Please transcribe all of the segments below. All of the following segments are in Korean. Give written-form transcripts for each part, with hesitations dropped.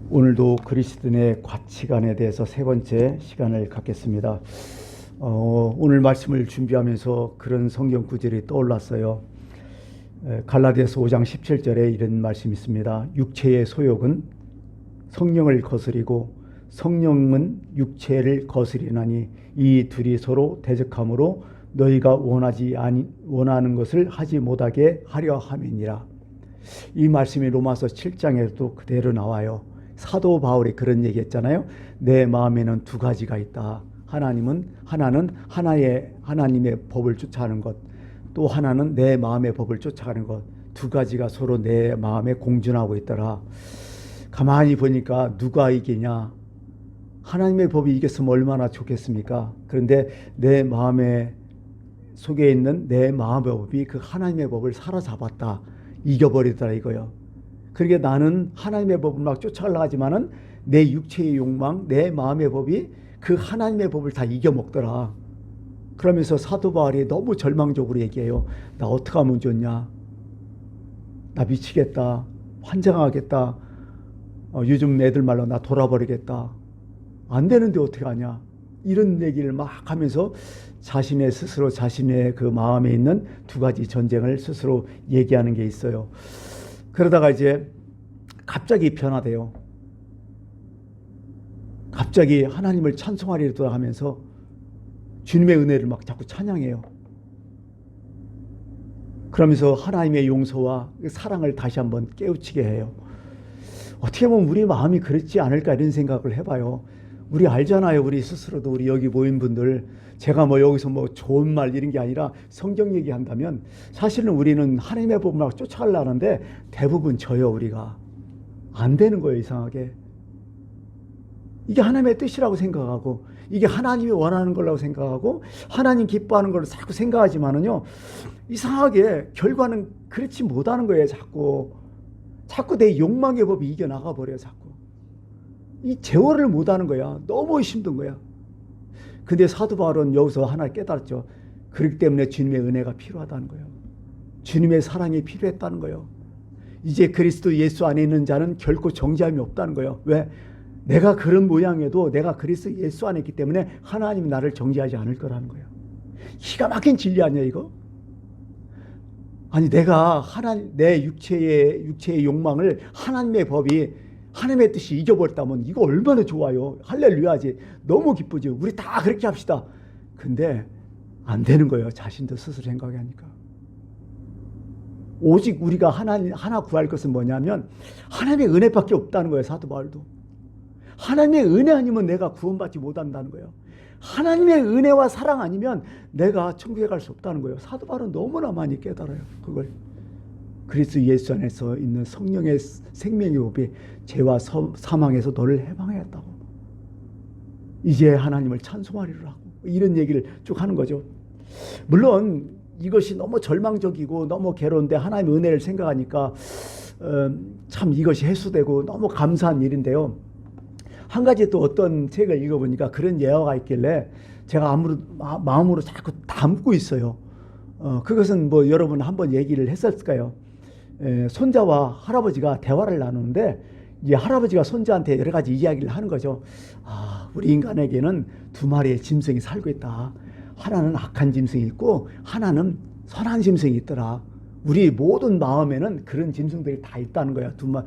오늘도 그리스도인의 가치관에 대해서 세 번째 시간을 갖겠습니다. 오늘 말씀을 준비하면서 그런 성경 구절이 떠올랐어요. 갈라디아서 5장 17절에 이런 말씀이 있습니다. 육체의 소욕은 성령을 거스리고 성령은 육체를 거스리나니 이 둘이 서로 대적함으로 너희가 원하는 것을 하지 못하게 하려 함이니라. 이 말씀이 로마서 7장에도 그대로 나와요. 사도 바울이 그런 얘기했잖아요. 내 마음에는 두 가지가 있다. 하나는 하나님의 법을 쫓아가는 것, 또 하나는 내 마음의 법을 쫓아가는 것. 두 가지가 서로 내 마음에 공존하고 있더라. 가만히 보니까 누가 이기냐? 하나님의 법이 이겼으면 얼마나 좋겠습니까? 그런데 내 마음에 속에 있는 내 마음의 법이 그 하나님의 법을 사로잡았다. 이겨버리더라 이거요. 그러니까 나는 하나님의 법을 막 쫓아가려고 하지만은 내 육체의 욕망, 내 마음의 법이 그 하나님의 법을 다 이겨먹더라. 그러면서 사도 바울이 너무 절망적으로 얘기해요. 나 어떻게 하면 좋냐? 나 미치겠다. 환장하겠다. 요즘 애들 말로 나 돌아버리겠다. 안 되는데 어떻게 하냐? 이런 얘기를 막 하면서 자신의 그 마음에 있는 두 가지 전쟁을 스스로 얘기하는 게 있어요. 그러다가 이제 갑자기 변화돼요. 갑자기 하나님을 찬송하리라 하면서 주님의 은혜를 막 자꾸 찬양해요. 그러면서 하나님의 용서와 사랑을 다시 한번 깨우치게 해요. 어떻게 보면 우리 마음이 그렇지 않을까 이런 생각을 해봐요. 우리 알잖아요. 우리 스스로도 우리 여기 모인 분들, 제가 여기서 좋은 말 이런 게 아니라 성경 얘기한다면 사실은 우리는 하나님의 법을 막 쫓아가려고 하는데 대부분 져요. 우리가 안 되는 거예요. 이상하게 이게 하나님의 뜻이라고 생각하고 이게 하나님이 원하는 거라고 생각하고 하나님 기뻐하는 걸 자꾸 생각하지만은요, 이상하게 결과는 그렇지 못하는 거예요. 자꾸 내 욕망의 법이 이겨나가 버려요. 자꾸 이 제어를 못하는 거야. 너무 힘든 거야. 근데 사도 바울은 여기서 하나 깨달았죠. 그렇기 때문에 주님의 은혜가 필요하다는 거예요. 주님의 사랑이 필요했다는 거예요. 이제 그리스도 예수 안에 있는 자는 결코 정죄함이 없다는 거예요. 왜? 내가 그런 모양에도 내가 그리스도 예수 안에 있기 때문에 하나님이 나를 정죄하지 않을 거라는 거예요. 기가 막힌 진리 아니야 이거? 아니 내가 내 육체의 욕망을 하나님의 법이 하나님의 뜻이 이겨버렸다면 이거 얼마나 좋아요. 할렐루야지. 너무 기쁘죠. 우리 다 그렇게 합시다. 근데 안 되는 거예요. 자신도 스스로 생각하니까. 오직 우리가 하나 구할 것은 뭐냐면 하나님의 은혜밖에 없다는 거예요. 사도 바울도. 하나님의 은혜 아니면 내가 구원받지 못한다는 거예요. 하나님의 은혜와 사랑 아니면 내가 천국에 갈 수 없다는 거예요. 사도 바울은 너무나 많이 깨달아요. 그걸. 그리스도 예수 안에서 있는 성령의 생명의 법이 죄와 사망에서 너를 해방하였다고. 이제 하나님을 찬송하리라 하고 이런 얘기를 쭉 하는 거죠. 물론 이것이 너무 절망적이고 너무 괴로운데 하나님의 은혜를 생각하니까 참 이것이 해소되고 너무 감사한 일인데요. 한 가지 또 어떤 책을 읽어보니까 그런 예화가 있길래 제가 마음으로 자꾸 담고 있어요. 그것은 여러분 한번 얘기를 했었을까요? 손자와 할아버지가 대화를 나누는데 이제 할아버지가 손자한테 여러 가지 이야기를 하는 거죠. 우리 인간에게는 두 마리의 짐승이 살고 있다. 하나는 악한 짐승이 있고 하나는 선한 짐승이 있더라. 우리 모든 마음에는 그런 짐승들이 다 있다는 거야. 두 마리.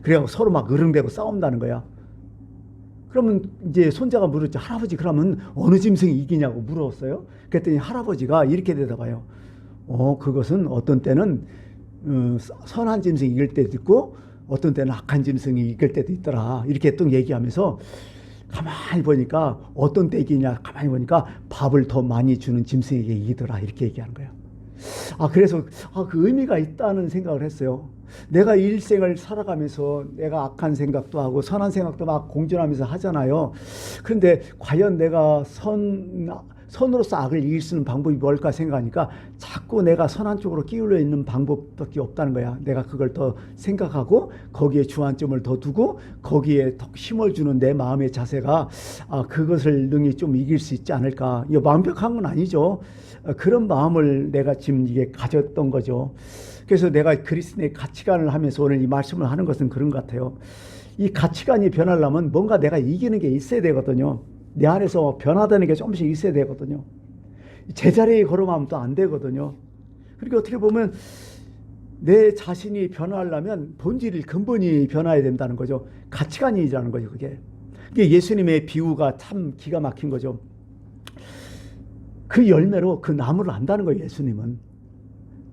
그래서 서로 막 으릉대고 싸운다는 거야. 그러면 이제 손자가 물었죠. 할아버지 그러면 어느 짐승이 이기냐고 물었어요. 그랬더니 할아버지가 이렇게 대답해요. 그것은 어떤 때는 선한 짐승이 이길 때도 있고 어떤 때는 악한 짐승이 이길 때도 있더라. 이렇게 또 얘기하면서 가만히 보니까 어떤 때 이기냐 가만히 보니까 밥을 더 많이 주는 짐승에게 이기더라. 이렇게 얘기하는 거예요. 그래서 그 의미가 있다는 생각을 했어요. 내가 일생을 살아가면서 내가 악한 생각도 하고 선한 생각도 막 공존하면서 하잖아요. 그런데 과연 내가 선으로서 악을 이길 수 있는 방법이 뭘까 생각하니까 자꾸 내가 선한 쪽으로 기울여 있는 방법밖에 없다는 거야. 내가 그걸 더 생각하고 거기에 주안점을 더 두고 거기에 더 힘을 주는 내 마음의 자세가 그것을 능히 좀 이길 수 있지 않을까. 이거 완벽한 건 아니죠. 그런 마음을 내가 지금 이게 가졌던 거죠. 그래서 내가 그리스도의 가치관을 하면서 오늘 이 말씀을 하는 것은 그런 것 같아요. 이 가치관이 변하려면 뭔가 내가 이기는 게 있어야 되거든요. 내 안에서 변화되는 게 조금씩 있어야 되거든요. 제자리에 걸어가면 또 안 되거든요. 그러니까 어떻게 보면 내 자신이 변화하려면 본질이 근본이 변화해야 된다는 거죠. 가치관이라는 거죠. 그게 예수님의 비유가 참 기가 막힌 거죠. 그 열매로 그 나무를 안다는 거예요. 예수님은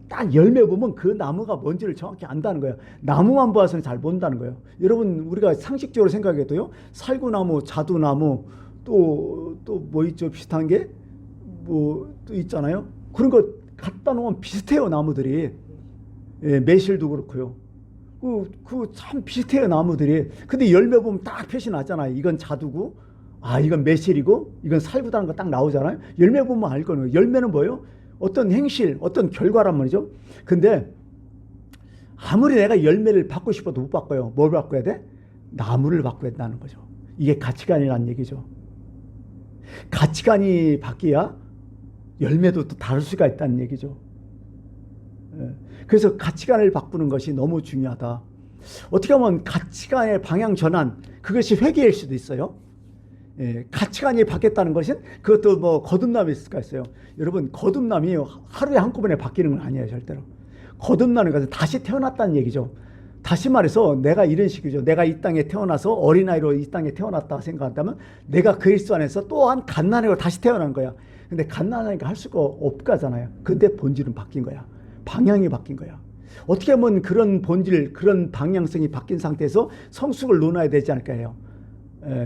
딱 열매 보면 그 나무가 뭔지를 정확히 안다는 거예요. 나무만 보아서는 잘 본다는 거예요. 여러분 우리가 상식적으로 생각해도요, 살구나무, 자두나무, 또 뭐 있죠? 비슷한 게 뭐 또 있잖아요. 그런 거 갖다 놓으면 비슷해요. 나무들이. 예, 매실도 그렇고요. 그 참 비슷해요. 나무들이. 근데 열매 보면 딱 표시 나잖아요. 이건 자두고, 아 이건 매실이고, 이건 살구다는 거 딱 나오잖아요. 열매 보면 알 거예요. 열매는 뭐예요? 어떤 행실, 어떤 결과란 말이죠. 근데 아무리 내가 열매를 받고 싶어도 못 바꿔요. 뭘 바꿔야 돼? 나무를 바꿔야 된다는 거죠. 이게 가치관이라는 얘기죠. 가치관이 바뀌어야 열매도 또 다를 수가 있다는 얘기죠. 그래서 가치관을 바꾸는 것이 너무 중요하다. 어떻게 보면 가치관의 방향 전환, 그것이 회개일 수도 있어요. 가치관이 바뀌었다는 것은 그것도 뭐 거듭남이 있을 수가 있어요. 여러분 거듭남이 하루에 한꺼번에 바뀌는 건 아니에요. 절대로. 거듭나는 것은 다시 태어났다는 얘기죠. 다시 말해서 내가 이런 식이죠. 내가 이 땅에 태어나서 어린아이로 이 땅에 태어났다 생각한다면 내가 그리스도 안에서 또한 갓난아이로 다시 태어난 거야. 근데 갓난아이가 할 수가 없가잖아요. 근데 본질은 바뀐 거야. 방향이 바뀐 거야. 어떻게 보면 그런 본질, 그런 방향성이 바뀐 상태에서 성숙을 논해야 되지 않을까요?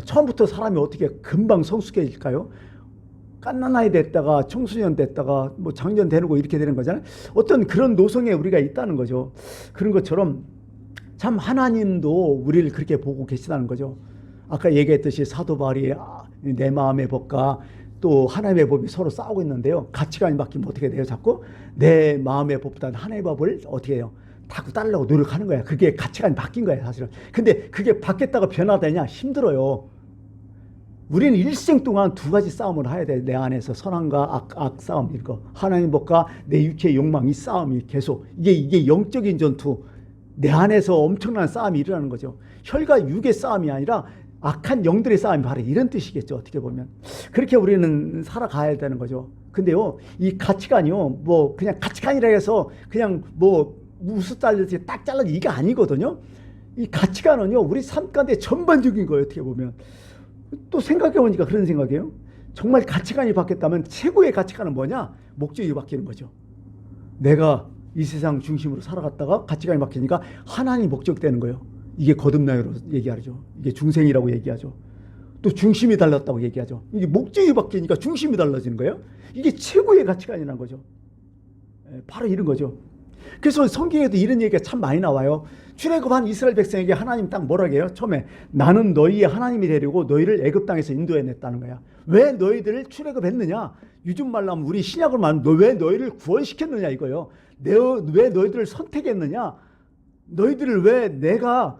처음부터 사람이 어떻게 금방 성숙해질까요? 갓난아이 됐다가 청소년 됐다가 뭐 장년 되고 이렇게 되는 거잖아요. 어떤 그런 노성에 우리가 있다는 거죠. 그런 것처럼 참 하나님도 우리를 그렇게 보고 계시다는 거죠. 아까 얘기했듯이 사도 바울이 내 마음의 법과 또 하나님의 법이 서로 싸우고 있는데요. 가치관이 바뀌면 어떻게 돼요? 자꾸 내 마음의 법보다는 하나님의 법을 어떻게 해요? 자꾸 따르려고 노력하는 거야. 그게 가치관이 바뀐 거야 사실은. 근데 그게 바뀌었다가 변화되냐? 힘들어요. 우리는 일생 동안 두 가지 싸움을 해야 돼. 내 안에서 선함과 악 싸움, 이거 하나님 법과 내 육체의 욕망, 이 싸움이 계속 이게 영적인 전투, 내 안에서 엄청난 싸움이 일어나는 거죠. 혈과 육의 싸움이 아니라 악한 영들의 싸움이 바로 이런 뜻이겠죠. 어떻게 보면 그렇게 우리는 살아가야 되는 거죠. 근데요, 이 가치관이요, 뭐 그냥 가치관이라 해서 그냥 뭐 무수 잘라지 딱 잘라지 이게 아니거든요. 이 가치관은요, 우리 삶 가운데 전반적인 거예요. 어떻게 보면 또 생각해 보니까 그런 생각이에요. 정말 가치관이 바뀌었다면 최고의 가치관은 뭐냐? 목적이 바뀌는 거죠. 내가 이 세상 중심으로 살아갔다가 가치관이 바뀌니까 하나님이 목적되는 거예요. 이게 거듭나요로 얘기하죠. 이게 중생이라고 얘기하죠. 또 중심이 달랐다고 얘기하죠. 이게 목적이 바뀌니까 중심이 달라지는 거예요. 이게 최고의 가치관이라는 거죠. 바로 이런 거죠. 그래서 성경에도 이런 얘기가 참 많이 나와요. 출애굽한 이스라엘 백성에게 하나님 딱 뭐라고 해요? 처음에 나는 너희의 하나님이 되려고 너희를 애굽 땅에서 인도해냈다는 거야. 왜 너희들을 출애굽했느냐? 요즘 말로 하면 우리 신약으로 말하면 왜 너희를 구원시켰느냐 이거요. 왜 너희들을 선택했느냐? 너희들을 왜 내가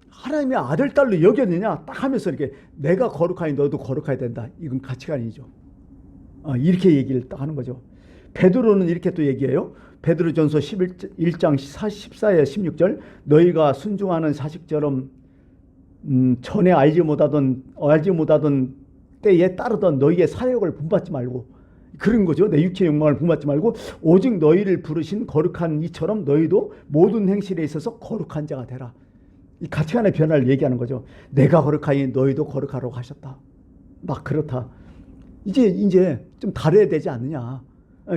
하나님의 아들 딸로 여겼느냐? 딱 하면서 이렇게 내가 거룩하니 너도 거룩해야 된다. 이건 가치관이죠. 이렇게 얘기를 딱 하는 거죠. 베드로는 이렇게 또 얘기해요. 베드로전서 11장 14에 16절 너희가 순종하는 자식처럼 전에 알지 못하던 때에 따르던 너희의 사역을 본받지 말고 그런 거죠. 내 육체의 욕망을 본받지 말고 오직 너희를 부르신 거룩한 이처럼 너희도 모든 행실에 있어서 거룩한 자가 되라. 이 가치관의 변화를 얘기하는 거죠. 내가 거룩하니 너희도 거룩하라고 하셨다. 막 그렇다. 이제 좀 다뤄야 되지 않느냐.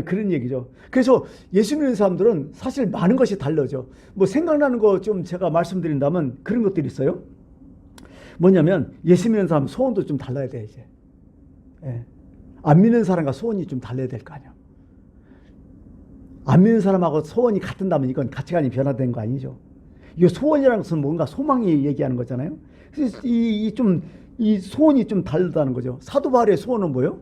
그런 얘기죠. 그래서 예수 믿는 사람들은 사실 많은 것이 달라져. 뭐 생각나는 거 좀 제가 말씀드린다면 그런 것들이 있어요. 뭐냐면 예수 믿는 사람 소원도 좀 달라야 돼 이제. 안 믿는 사람과 소원이 좀 달라야 될 거 아니야. 안 믿는 사람하고 소원이 같은다면 이건 가치관이 변화된 거 아니죠. 이 소원이라는 것은 뭔가 소망이 얘기하는 거잖아요. 그래서 이 소원이 좀 다르다는 거죠. 사도 바울의 소원은 뭐예요?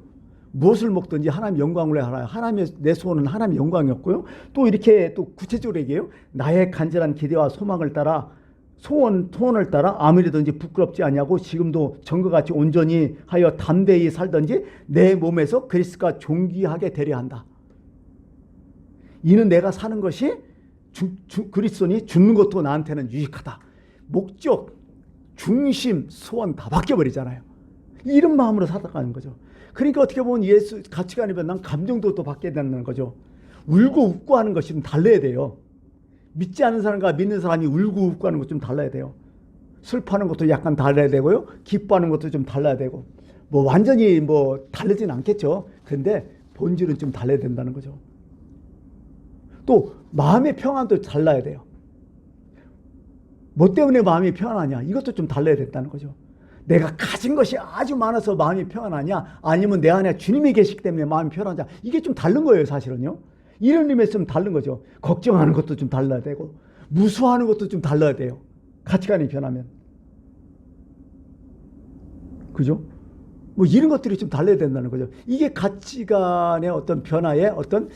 무엇을 먹든지 하나님 영광을 하라. 하나님의 내 소원은 하나님 영광이었고요. 또 이렇게 또 구체적으로 얘기해요. 나의 간절한 기대와 소망을 따라 소원을 따라 아무리든지 부끄럽지 아니하고 지금도 전과 같이 온전히 하여 담대히 살든지 내 몸에서 그리스도가 존귀하게 되려 한다. 이는 내가 사는 것이 그리스도니 죽는 것도 나한테는 유익하다. 목적, 중심, 소원 다 바뀌어버리잖아요. 이런 마음으로 살아가는 거죠. 그러니까 어떻게 보면 예수 가치관이 변한 감정도 또 바뀌어야 된다는 거죠. 울고 웃고 하는 것이 좀 달라야 돼요. 믿지 않는 사람과 믿는 사람이 울고 웃고 하는 것 좀 달라야 돼요. 슬퍼하는 것도 약간 달라야 되고요. 기뻐하는 것도 좀 달라야 되고. 뭐 완전히 뭐 다르진 않겠죠. 근데 본질은 좀 달라야 된다는 거죠. 또 마음의 평안도 달라야 돼요. 뭐 때문에 마음이 평안하냐? 이것도 좀 달라야 된다는 거죠. 내가 가진 것이 아주 많아서 마음이 평안하냐? 아니면 내 안에 주님이 계시기 때문에 마음이 평안하냐? 이게 좀 다른 거예요, 사실은요. 이런 의미에서 좀 다른 거죠. 걱정하는 것도 좀 달라야 되고 무수하는 것도 좀 달라야 돼요. 가치관이 변하면. 그죠? 뭐 이런 것들이 좀 달라야 된다는 거죠. 이게 가치관의 어떤 변화의 어떤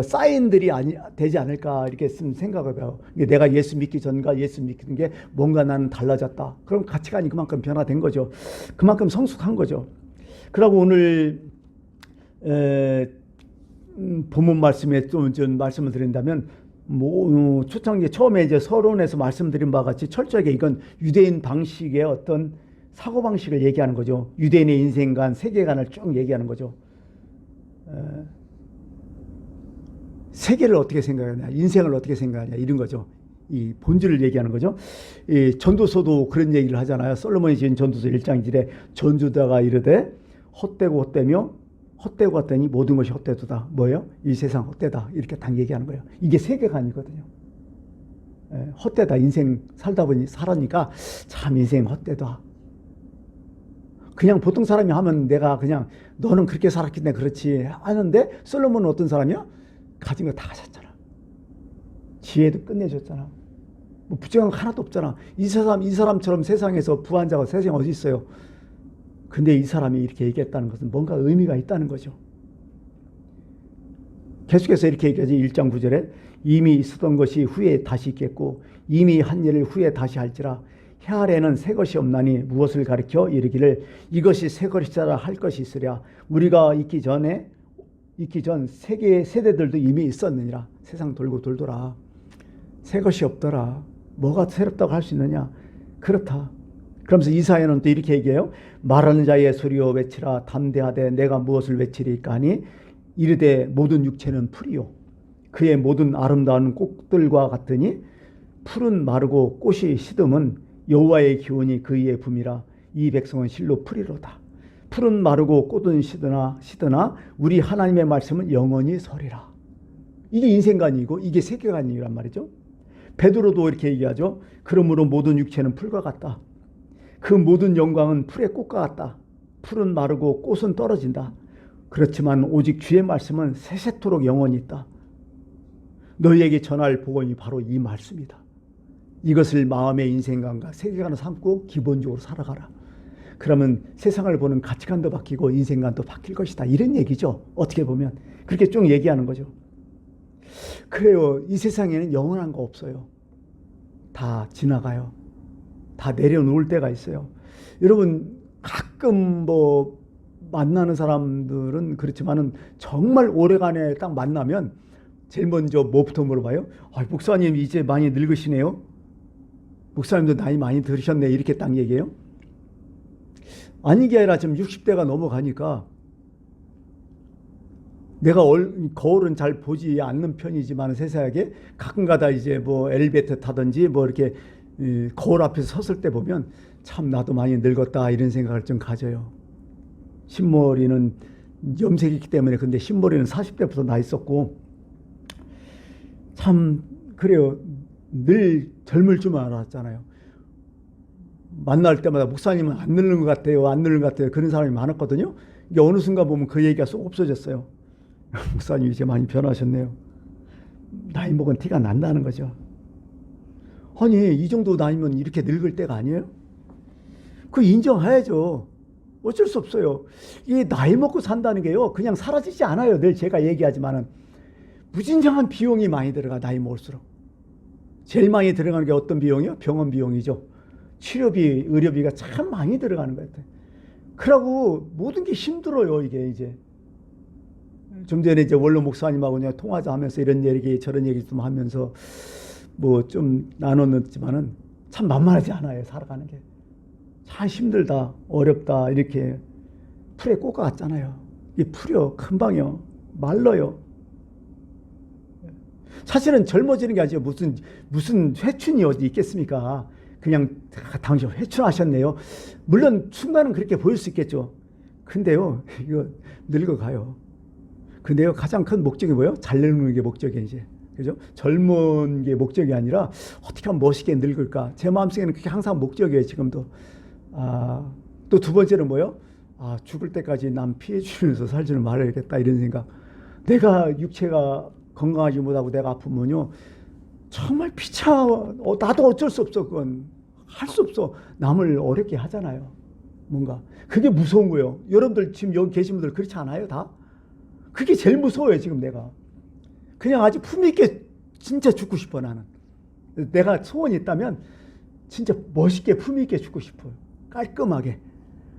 사인들이 되지 않을까 이렇게 생각을 해요. 내가 예수 믿기 전과 예수 믿는 게 뭔가 나는 달라졌다. 그럼 가치관이 그만큼 변화된 거죠. 그만큼 성숙한 거죠. 그러고 오늘 본문 말씀에 좀 말씀을 드린다면 초창기 처음에 이제 서론에서 말씀드린 바와 같이 철저하게 이건 유대인 방식의 어떤 사고방식을 얘기하는 거죠. 유대인의 인생관, 세계관을 쭉 얘기하는 거죠. 세계를 어떻게 생각하냐, 인생을 어떻게 생각하냐 이런 거죠. 이 본질을 얘기하는 거죠. 이 전도서도 그런 얘기를 하잖아요. 솔로몬이 지은 전도서 1장 1절에 전주다가 이르되 헛되고 헛되며 헛되고 헛되니 모든 것이 헛되도다. 뭐예요? 이 세상 헛되다. 이렇게 딱 얘기하는 거예요. 이게 세계관이거든요. 헛되다. 인생 살다 보니 살았니까 참 인생 헛되다. 그냥 보통 사람이 하면 내가 그냥 너는 그렇게 살았기 때문에 그렇지 하는데 솔로몬은 어떤 사람이야? 가진 거 다 가졌잖아. 지혜도 끝내줬잖아. 뭐 부정한 거 하나도 없잖아. 이 사람처럼 세상에서 부한 자가 세상에 어디 있어요? 근데 이 사람이 이렇게 얘기했다는 것은 뭔가 의미가 있다는 거죠. 계속해서 이렇게 얘기하지. 1장 9절에 이미 있었던 것이 후에 다시 있겠고 이미 한 일을 후에 다시 할지라 해 아래에는 새 것이 없나니 무엇을 가리켜 이르기를 이것이 새 것이라 할 것이 있으랴. 우리가 있기 전 세계의 세대들도 이미 있었느니라. 세상 돌고 돌더라. 새 것이 없더라. 뭐가 새롭다고 할 수 있느냐. 그렇다. 그러면서 이사야는 또 이렇게 얘기해요. 말하는 자의 소리여 외치라. 담대하되 내가 무엇을 외치리까 하니 이르되 모든 육체는 풀이요 그의 모든 아름다운 꽃들과 같으니 풀은 마르고 꽃이 시듬은 여호와의 기운이 그 위에 붐이라. 이 백성은 실로 풀이로다. 풀은 마르고 꽃은 시드나 우리 하나님의 말씀은 영원히 서리라. 이게 인생관이고 이게 세계관이란 말이죠. 베드로도 이렇게 얘기하죠. 그러므로 모든 육체는 풀과 같다. 그 모든 영광은 풀의 꽃과 같다. 풀은 마르고 꽃은 떨어진다. 그렇지만 오직 주의 말씀은 세세토록 영원히 있다. 너희에게 전할 복음이 바로 이 말씀이다. 이것을 마음의 인생관과 세계관을 삼고 기본적으로 살아가라. 그러면 세상을 보는 가치관도 바뀌고 인생관도 바뀔 것이다. 이런 얘기죠. 어떻게 보면 그렇게 쭉 얘기하는 거죠. 그래요. 이 세상에는 영원한 거 없어요. 다 지나가요. 다 내려놓을 때가 있어요. 여러분 가끔 뭐 만나는 사람들은 그렇지만은 정말 오래간에 딱 만나면 제일 먼저 뭐부터 물어봐요? 목사님 이제 많이 늙으시네요. 목사님도 나이 많이 들으셨네. 이렇게 딱 얘기해요. 아닌 게 아니라 지금 60대가 넘어가니까 내가 거울은 잘 보지 않는 편이지만 세세하게 가끔가다 이제 뭐 엘리베이터 타든지 뭐 이렇게 거울 앞에서 섰을 때 보면 참 나도 많이 늙었다 이런 생각을 좀 가져요. 흰머리는 염색이기 때문에 근데 흰머리는 40대부터 나 있었고 참 그래요. 늘 젊을 줄만 알았잖아요. 만날 때마다 목사님은 안 늙는 것 같아요. 안 늙는 것 같아요. 그런 사람이 많았거든요. 이게 어느 순간 보면 그 얘기가 쏙 없어졌어요. 목사님 이제 많이 변하셨네요. 나이 먹은 티가 난다는 거죠. 아니 이 정도 나이면 이렇게 늙을 때가 아니에요? 그 인정해야죠. 어쩔 수 없어요. 이 나이 먹고 산다는 게요. 그냥 사라지지 않아요. 늘 제가 얘기하지만은 무진장한 비용이 많이 들어가 나이 먹을수록. 제일 많이 들어가는 게 어떤 비용이요? 병원 비용이죠. 치료비, 의료비가 참 많이 들어가는 것 같아요. 그러고 모든 게 힘들어요. 이게 이제 좀 전에 이제 원로 목사님하고 그냥 통화자 하면서 이런 얘기 저런 얘기 좀 하면서 뭐 좀 나눴지만은 참 만만하지 않아요. 살아가는 게. 참 힘들다, 어렵다 이렇게 풀에 꽂아갔잖아요. 이 풀이요, 금방요, 말라요. 사실은 젊어지는 게 아니죠. 무슨 회춘이 어디 있겠습니까? 그냥 당신 회춘하셨네요. 물론 순간은 그렇게 보일 수 있겠죠. 근데요, 이거 늙어가요. 근데요, 가장 큰 목적이 뭐예요? 잘 늙는 게 목적이에요, 이제. 그죠? 젊은 게 목적이 아니라 어떻게 하면 멋있게 늙을까? 제 마음속에는 그게 항상 목적이에요, 지금도. 또 두 번째는 뭐예요? 죽을 때까지 남 피해 주면서 살지는 말아야겠다, 이런 생각. 내가 육체가 건강하지 못하고 내가 아프면요, 정말 나도 어쩔 수 없어. 그건 할 수 없어. 남을 어렵게 하잖아요. 뭔가 그게 무서운 거예요. 여러분들 지금 여기 계신 분들 그렇지 않아요? 다? 그게 제일 무서워요. 지금 내가 그냥 아주 품위 있게 진짜 죽고 싶어. 나는 내가 소원이 있다면 진짜 멋있게 품위 있게 죽고 싶어요. 깔끔하게.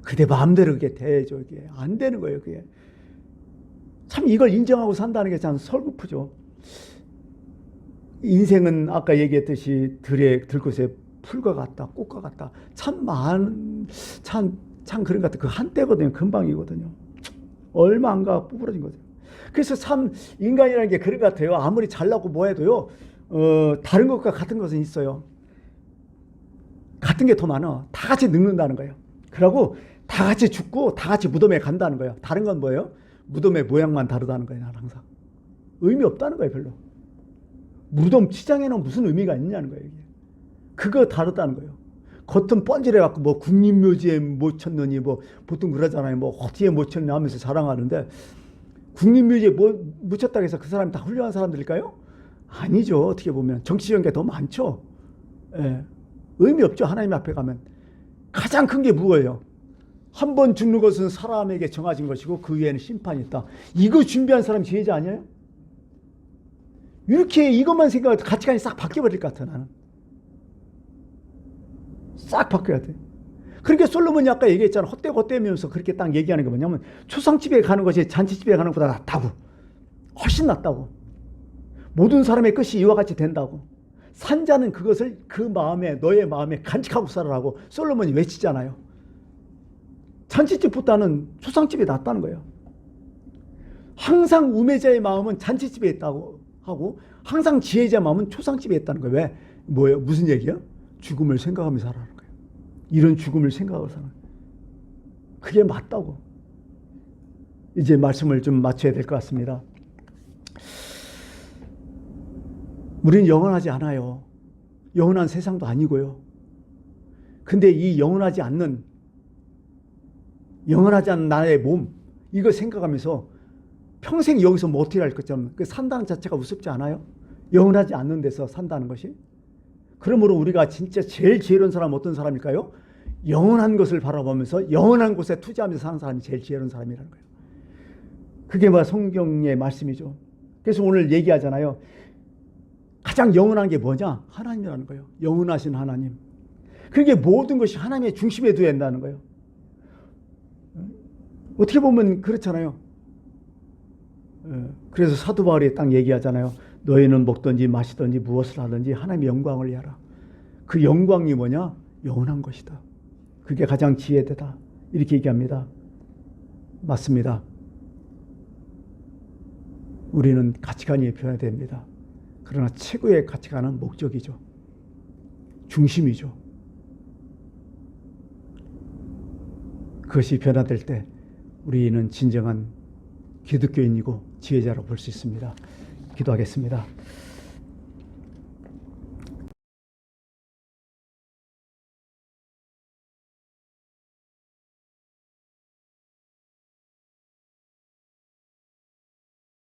그대 마음대로 그게 되죠. 이게 안 되는 거예요. 그게 참 이걸 인정하고 산다는 게 참 설구프죠. 인생은 아까 얘기했듯이 들것에 풀과 같다, 꽃과 같다. 참 그런 것 같아. 그 한때거든요. 금방이거든요. 얼마 안 가 부러진 거죠. 그래서 참 인간이라는 게 그런 것 같아요. 아무리 잘나고 뭐 해도요, 다른 것과 같은 것은 있어요. 같은 게 더 많아. 다 같이 늙는다는 거예요. 그러고 다 같이 죽고 다 같이 무덤에 간다는 거예요. 다른 건 뭐예요? 무덤의 모양만 다르다는 거예요. 나는 항상. 의미 없다는 거예요. 별로. 무덤 치장에는 무슨 의미가 있냐는 거예요. 이게. 그거 다르다는 거예요. 겉은 뻔질해갖고 뭐 국립묘지에 못 쳤느니 뭐 보통 그러잖아요. 뭐 어디에 못 쳤냐 하면서 자랑하는데 국립묘지에 뭐 묻혔다고 해서 그 사람이 다 훌륭한 사람들일까요? 아니죠. 어떻게 보면 정치적인 게 더 많죠. 예. 의미 없죠. 하나님 앞에 가면. 가장 큰 게 무엇이에요? 한 번 죽는 것은 사람에게 정해진 것이고 그 위에는 심판이 있다. 이거 준비한 사람이 지혜자 아니에요? 이렇게 이것만 생각해도 가치관이 싹 바뀌어버릴 것 같아. 나는 싹 바뀌어야 돼. 그러니까 솔로몬이 아까 얘기했잖아. 헛되면서 그렇게 딱 얘기하는 게 뭐냐면 초상집에 가는 것이 잔치집에 가는 것보다 낫다고. 훨씬 낫다고. 모든 사람의 끝이 이와 같이 된다고. 산자는 그것을 그 마음에 너의 마음에 간직하고 살아라고 솔로몬이 외치잖아요. 잔치집보다는 초상집이 낫다는 거예요. 항상 우매자의 마음은 잔치집에 있다고 하고 항상 지혜자의 마음은 초상집에 있다는 거예요. 왜? 뭐예요? 무슨 얘기야? 죽음을 생각하면서 살아라는 거예요. 이런 죽음을 생각하고 살아라. 그게 맞다고. 이제 말씀을 좀 마쳐야 될 것 같습니다. 우리는 영원하지 않아요. 영원한 세상도 아니고요. 근데 이 영원하지 않는 나의 몸, 이거 생각하면서 평생 여기서 뭐 어떻게 할 것처럼 산다는 자체가 우습지 않아요? 영원하지 않는 데서 산다는 것이. 그러므로 우리가 진짜 제일 지혜로운 사람은 어떤 사람일까요? 영원한 것을 바라보면서 영원한 곳에 투자하면서 사는 사람이 제일 지혜로운 사람이라는 거예요. 그게 성경의 말씀이죠. 그래서 오늘 얘기하잖아요. 가장 영원한 게 뭐냐? 하나님이라는 거예요. 영원하신 하나님. 그게 모든 것이 하나님의 중심에 두어야 한다는 거예요. 어떻게 보면 그렇잖아요. 그래서 사도 바울이 딱 얘기하잖아요. 너희는 먹든지 마시든지 무엇을 하든지 하나님의 영광을 위하라. 그 영광이 뭐냐? 영원한 것이다. 그게 가장 지혜되다. 이렇게 얘기합니다. 맞습니다. 우리는 가치관이 변화됩니다. 그러나 최고의 가치관은 목적이죠. 중심이죠. 그것이 변화될 때 우리는 진정한 기독교인이고 지혜자로 볼 수 있습니다. 기도하겠습니다.